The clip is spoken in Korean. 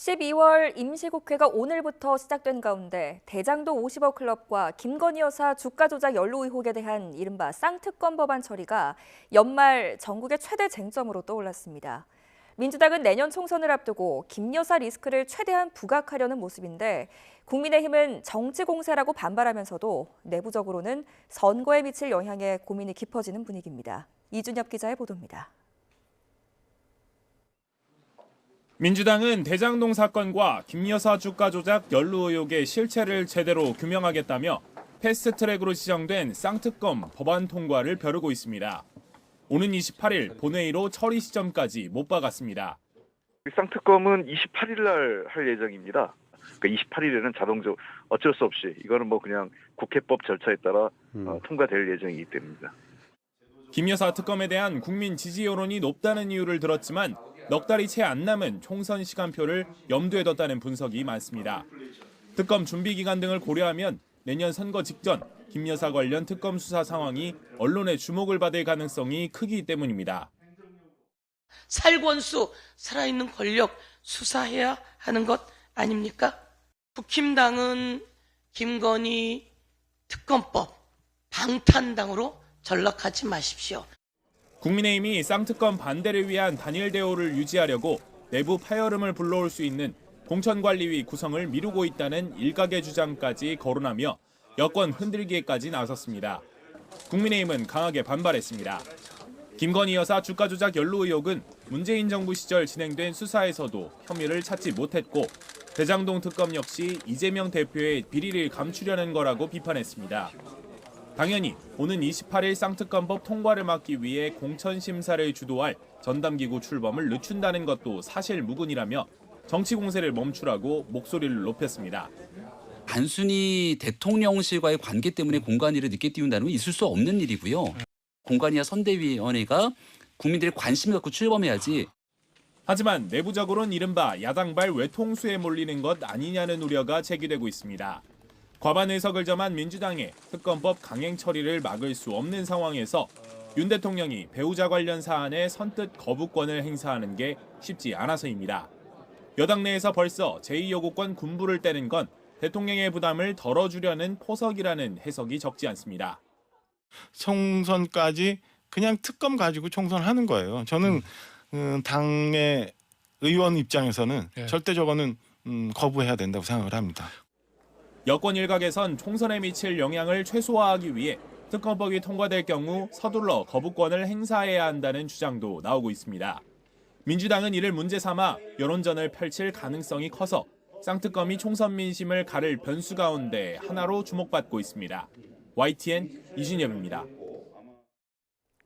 12월 임시국회가 오늘부터 시작된 가운데 대장동 50억 클럽과 김건희 여사 주가 조작 연루 의혹에 대한 이른바 쌍특검 법안 처리가 연말 전국의 최대 쟁점으로 떠올랐습니다. 민주당은 내년 총선을 앞두고 김 여사 리스크를 최대한 부각하려는 모습인데 국민의힘은 정치 공세라고 반발하면서도 내부적으로는 선거에 미칠 영향에 고민이 깊어지는 분위기입니다. 이준엽 기자의 보도입니다. 민주당은 대장동 사건과 김 여사 주가 조작 연루 의혹의 실체를 제대로 규명하겠다며 패스트트랙으로 지정된 쌍특검 법안 통과를 벼르고 있습니다. 오는 28일 본회의로 처리 시점까지 못 박았습니다. 쌍특검은 28일 날 할 예정입니다. 그러니까 28일에는 자동적으로 어쩔 수 없이 이거는 뭐 그냥 국회법 절차에 따라 통과될 예정이기 때문입니다. 김 여사 특검에 대한 국민 지지 여론이 높다는 이유를 들었지만 넉 달이 채 안 남은 총선 시간표를 염두에 뒀다는 분석이 많습니다. 특검 준비 기간 등을 고려하면 내년 선거 직전 김 여사 관련 특검 수사 상황이 언론의 주목을 받을 가능성이 크기 때문입니다. 살권수, 살아있는 권력 수사해야 하는 것 아닙니까? 국힘당은 김건희 특검법 방탄당으로 전락하지 마십시오. 국민의힘이 쌍특검 반대를 위한 단일 대우를 유지하려고 내부 파열음을 불러올 수 있는 공천관리위 구성을 미루고 있다는 일각의 주장까지 거론하며 여권 흔들기에까지 나섰습니다. 국민의힘은 강하게 반발했습니다. 김건희 여사 주가 조작 연루 의혹은 문재인 정부 시절 진행된 수사에서도 혐의를 찾지 못했고 대장동 특검 역시 이재명 대표의 비리를 감추려는 거라고 비판했습니다. 당연히 오는 28일 쌍특검법 통과를 막기 위해 공천심사를 주도할 전담기구 출범을 늦춘다는 것도 사실 무근이라며 정치 공세를 멈추라고 목소리를 높였습니다. 단순히 대통령실과의 관계 때문에 공관위를 늦게 띄운다는 건 있을 수 없는 일이고요. 공관위와 선대위원회가 국민들의 관심을 갖고 출범해야지. 하지만 내부적으로는 이른바 야당발 외통수에 몰리는 것 아니냐는 우려가 제기되고 있습니다. 과반 의석을 점한 민주당의 특검법 강행 처리를 막을 수 없는 상황에서 윤 대통령이 배우자 관련 사안에 선뜻 거부권을 행사하는 게 쉽지 않아서입니다. 여당 내에서 벌써 제2여고권 군부를 떼는 건 대통령의 부담을 덜어주려는 포석이라는 해석이 적지 않습니다. 총선까지 그냥 특검 가지고 총선하는 거예요. 저는 당의 의원 입장에서는 절대 저거는 거부해야 된다고 생각을 합니다. 여권 일각에선 총선에 미칠 영향을 최소화하기 위해 특검법이 통과될 경우 서둘러 거부권을 행사해야 한다는 주장도 나오고 있습니다. 민주당은 이를 문제 삼아 여론전을 펼칠 가능성이 커서 쌍특검이 총선 민심을 가를 변수 가운데 하나로 주목받고 있습니다. YTN 이준엽입니다.